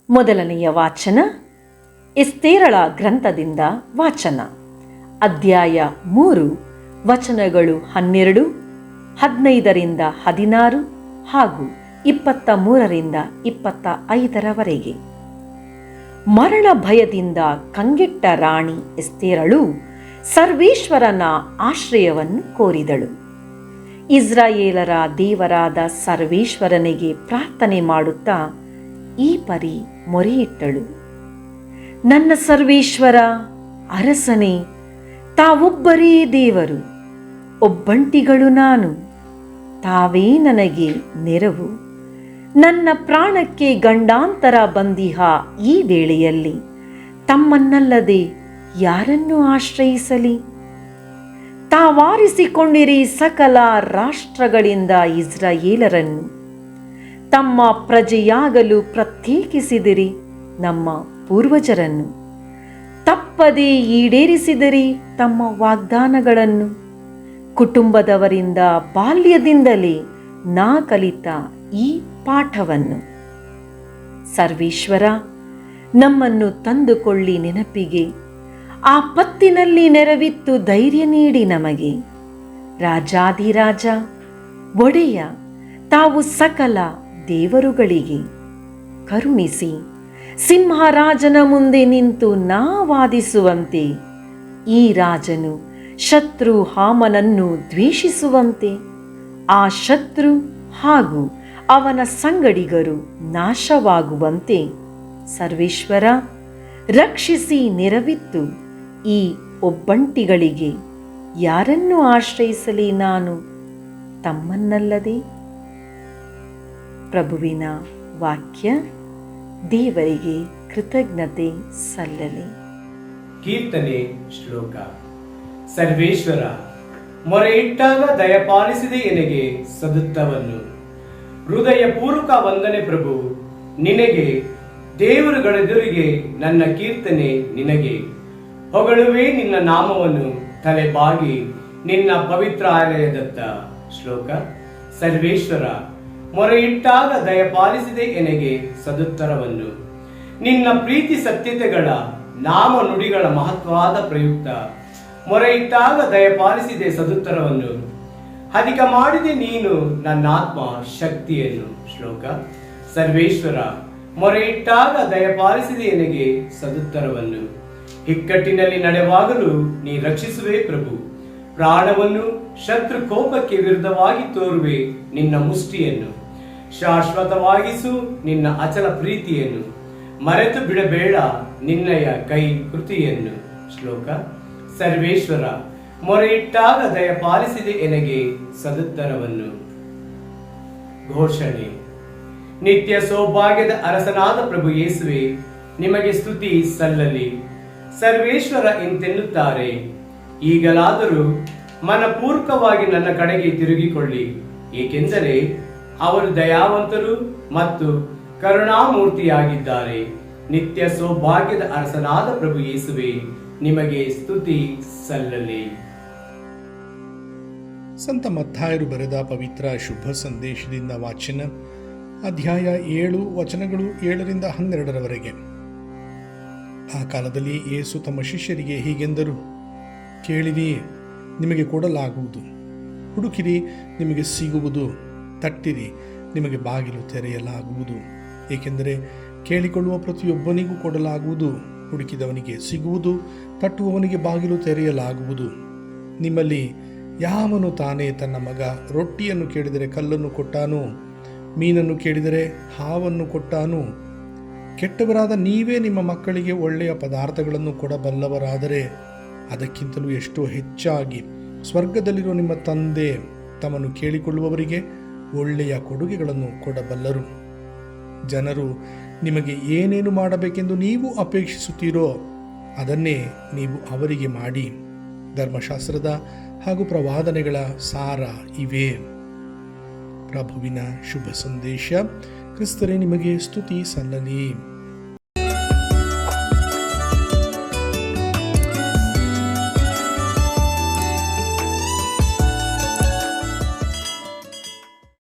ಮೊದಲನೆಯ ವಾಚನ ಎಸ್ತೇರಳ ಗ್ರಂಥದಿಂದ ವಾಚನ. ಅಧ್ಯಾಯ 3, ವಚನಗಳು 12, 15-16 ಹಾಗೂ 23-25 ಮರಣ ಭಯದಿಂದ ಕಂಗೆಟ್ಟ ರಾಣಿ ಎಸ್ತೇರಳು ಸರ್ವೇಶ್ವರನ ಆಶ್ರಯವನ್ನು ಕೋರಿದಳು. ಇಸ್ರಾಯೇಲರ ದೇವರಾದ ಸರ್ವೇಶ್ವರನಿಗೆ ಪ್ರಾರ್ಥನೆ ಮಾಡುತ್ತಾ ಈ ಪರಿ ಮೊರೆಯಿಟ್ಟಳು. ನನ್ನ ಸರ್ವೇಶ್ವರ ಅರಸನೇ, ತಾವೊಬ್ಬರೇ ದೇವರು, ಒಬ್ಬಂಟಿಗಳು ನಾನು, ತಾವೇ ನನಗೆ ನೆರವು. ನನ್ನ ಪ್ರಾಣಕ್ಕೆ ಗಂಡಾಂತರ ಬಂದಿಹ ಈ ವೇಳೆಯಲ್ಲಿ ತಮ್ಮನ್ನಲ್ಲದೆ ಯಾರನ್ನು ಆಶ್ರಯಿಸಲಿ? ತಾವಾರಿಸಿಕೊಂಡಿರಿ ಸಕಲ ರಾಷ್ಟ್ರಗಳಿಂದ ಇಸ್ರಾಯೇಲರನ್ನು, ತಮ್ಮ ಪ್ರಜೆಯಾಗಲು ಪ್ರತ್ಯೇಕಿಸಿದಿರಿ ನಮ್ಮ ಪೂರ್ವಜರನ್ನು, ತಪ್ಪದೇ ಈಡೇರಿಸಿದಿರಿ ತಮ್ಮ ವಾಗ್ದಾನಗಳನ್ನು. ಕುಟುಂಬದವರಿಂದ ಬಾಲ್ಯದಿಂದಲೇ ನಾ ಕಲಿತ ಈ ಪಾಠವನ್ನು. ಸರ್ವೇಶ್ವರ, ನಮ್ಮನ್ನು ತಂದುಕೊಳ್ಳಿ ನೆನಪಿಗೆ, ಆಪತ್ತಿನಲ್ಲಿ ನೆರವಿತ್ತು ಧೈರ್ಯ ನೀಡಿ ನಮಗೆ. ರಾಜಾಧಿರಾಜ ಒಡೆಯ, ತಾವು ಸಕಲ ದೇವರುಗಳಿಗೆ ಕರುಣಿಸಿ ಸಿಂಹರಾಜನ ಮುಂದೆ ನಿಂತು ನಾ ವಾದಿಸುವಂತೆ, ಈ ರಾಜನು ಶತ್ರು ಹಾಮನನ್ನು ದ್ವೇಷಿಸುವಂತೆ, ಆ ಶತ್ರು ಹಾಗೂ ಅವನ ಸಂಗಡಿಗರು ನಾಶವಾಗುವಂತೆ ಸರ್ವೇಶ್ವರ ರಕ್ಷಿಸಿ ನೆರವಿತ್ತು ಈ ಒಬ್ಬಂಟಿಗಳಿಗೆ ಯಾರನ್ನು ಆಶ್ರಯಿಸಲಿ ನಾನು ತಮ್ಮನ್ನಲ್ಲದೆ? ಪ್ರಭುವಿನ ವಾಕ್ಯ. ದೇವರಿಗೆ ಕೃತಜ್ಞತೆ ಸಲ್ಲಲಿ. ಕೀರ್ತನೆ ಶ್ಲೋಕ. ಸರ್ವೇಶ್ವರ, ಮೊರೆಯಿಟ್ಟಾಗ ದಯಪಾಲಿಸಿದೆ ಎನಗೆ ಸದುತ್ತವನ್ನು. ಹೃದಯ ಪೂರ್ವಕ ವಂದನೆ ಪ್ರಭು ನಿನಗೆ, ದೇವರುಗಳೆದುರಿಗೆ ನನ್ನ ಕೀರ್ತನೆ ನಿನಗೆ. ಹೊಗಳುವೆ ನಿನ್ನ ನಾಮವನ್ನು ತಲೆಬಾಗಿ ನಿನ್ನ ಪವಿತ್ರ ಆಲಯದತ್ತ. ಶ್ಲೋಕ. ಸರ್ವೇಶ್ವರ, ಮೊರೆಯಿಟ್ಟಾಗ ದಯಪಾಲಿಸಿದೆ ಎನಗೆ ಸದುತ್ತರವನ್ನು. ನಿನ್ನ ಪ್ರೀತಿ ಸತ್ಯತೆಗಳ ನಾಮ ನುಡಿಗಳ ಮಹತ್ವಾದ ಪ್ರಯುಕ್ತ ಮೊರೆಯಿಟ್ಟಾಗ ದಯಪಾಲಿಸಿದೆ ಸದುತ್ತರವನ್ನು. ಅಧಿಕ ಮಾಡಿದೆ ನೀನು ನನ್ನಾತ್ಮ ಶಕ್ತಿಯನ್ನು. ಶ್ಲೋಕ. ಸರ್ವೇಶ್ವರ, ಮೊರೆಯಿಟ್ಟಾಗ ದಯಪಾಲಿಸಿದೆ ಎನಗೆ ಸದುತ್ತರವನ್ನು. ಇಕ್ಕಟ್ಟಿನಲ್ಲಿ ನಡೆವಾಗಲು ನೀ ರಕ್ಷಿಸುವೆ ಪ್ರಭು. ಪ್ರಾಣವನ್ನು ಶತ್ರು ಕೋಪಕ್ಕೆ ವಿರುದ್ಧವಾಗಿ ತೋರುವೆ ನಿನ್ನ ಮುಷ್ಟಿಯನ್ನು. ಶಾಶ್ವತವಾಗಿಸು ನಿನ್ನ ಅಚಲ ಪ್ರೀತಿಯನ್ನು. ಮರೆತು ಬಿಡಬೇಡ ನಿನ್ನಯ ಕೈ ಕೃತಿಯನ್ನು. ಶ್ಲೋಕ. ಸರ್ವೇಶ್ವರ, ಮೊರೆಯಿಟ್ಟಾಗ ದಯಪಾಲಿಸಿದೆ ಎನಗೆ ಸದುತ್ತರವನ್ನು. ಘೋಷಣೆ. ನಿತ್ಯ ಸೌಭಾಗ್ಯದ ಅರಸನಾದ ಪ್ರಭು ಯೇಸುವೆ, ನಿಮಗೆ ಸ್ತುತಿ ಸಲ್ಲಲಿ. ಸರ್ವೇಶ್ವರ ಇಂತೆನ್ನುತ್ತಾರೆ, ಈಗಲಾದರೂ ಮನಪೂರ್ವಕವಾಗಿ ನನ್ನ ಕಡೆಗೆ ತಿರುಗಿಕೊಳ್ಳಿ, ಏಕೆಂದರೆ ಅವರು ದಯಾವಂತರು ಮತ್ತು ಕರುಣಾಮೂರ್ತಿಯಾಗಿದ್ದಾರೆ. ನಿತ್ಯ ಸೌಭಾಗ್ಯದ ಅರಸನಾದ ಪ್ರಭು ಯೇಸುವೆ, ನಿಮಗೆ ಸ್ತುತಿ ಸಲ್ಲಲಿ. ಸಂತ ಮತ್ತಾಯರು ಬರೆದ ಪವಿತ್ರ ಶುಭ ಸಂದೇಶದಿಂದ ವಾಚನ. ಅಧ್ಯಾಯ 7, ವಚನಗಳು 7-12. ಆ ಕಾಲದಲ್ಲಿ ಯೇಸು ತಮ್ಮ ಶಿಷ್ಯರಿಗೆ ಹೀಗೆಂದರು, ಕೇಳಿರಿ, ನಿಮಗೆ ಕೊಡಲಾಗುವುದು, ಹುಡುಕಿರಿ, ನಿಮಗೆ ಸಿಗುವುದು, ತಟ್ಟಿರಿ, ನಿಮಗೆ ಬಾಗಿಲು ತೆರೆಯಲಾಗುವುದು. ಏಕೆಂದರೆ ಕೇಳಿಕೊಳ್ಳುವ ಪ್ರತಿಯೊಬ್ಬನಿಗೂ ಕೊಡಲಾಗುವುದು, ಹುಡುಕಿದವನಿಗೆ ಸಿಗುವುದು, ತಟ್ಟುವವನಿಗೆ ಬಾಗಿಲು ತೆರೆಯಲಾಗುವುದು. ನಿಮ್ಮಲ್ಲಿ ಯಾವನು ತಾನೇ ತನ್ನ ಮಗ ರೊಟ್ಟಿಯನ್ನು ಕೇಳಿದರೆ ಕಲ್ಲನ್ನು ಕೊಟ್ಟಾನು, ಮೀನನ್ನು ಕೇಳಿದರೆ ಹಾವನ್ನು ಕೊಟ್ಟಾನು? ಕೆಟ್ಟವರಾದ ನೀವೇ ನಿಮ್ಮ ಮಕ್ಕಳಿಗೆ ಒಳ್ಳೆಯ ಪದಾರ್ಥಗಳನ್ನು ಕೊಡಬಲ್ಲವರಾದರೆ ಅದಕ್ಕಿಂತಲೂ ಎಷ್ಟೋ ಹೆಚ್ಚಾಗಿ ಸ್ವರ್ಗದಲ್ಲಿರುವ ನಿಮ್ಮ ತಂದೆ ತಮ್ಮನ್ನು ಕೇಳಿಕೊಳ್ಳುವವರಿಗೆ ಒಳ್ಳೆಯ ಕೊಡುಗೆಗಳನ್ನು ಕೊಡಬಲ್ಲರು. ಜನರು ನಿಮಗೆ ಏನೇನು ಮಾಡಬೇಕೆಂದು ನೀವು ಅಪೇಕ್ಷಿಸುತ್ತೀರೋ ಅದನ್ನೇ ನೀವು ಅವರಿಗೆ ಮಾಡಿ. ಧರ್ಮಶಾಸ್ತ್ರದ ಹಾಗೂ ಪ್ರವಾದನೆಗಳ ಸಾರ ಇವೇ. ಪ್ರಭುವಿನ ಶುಭ ಸಂದೇಶ. ಕ್ರಿಸ್ತರೇ, ನಿಮಗೆ ಸ್ತುತಿ ಸಲ್ಲಲಿ.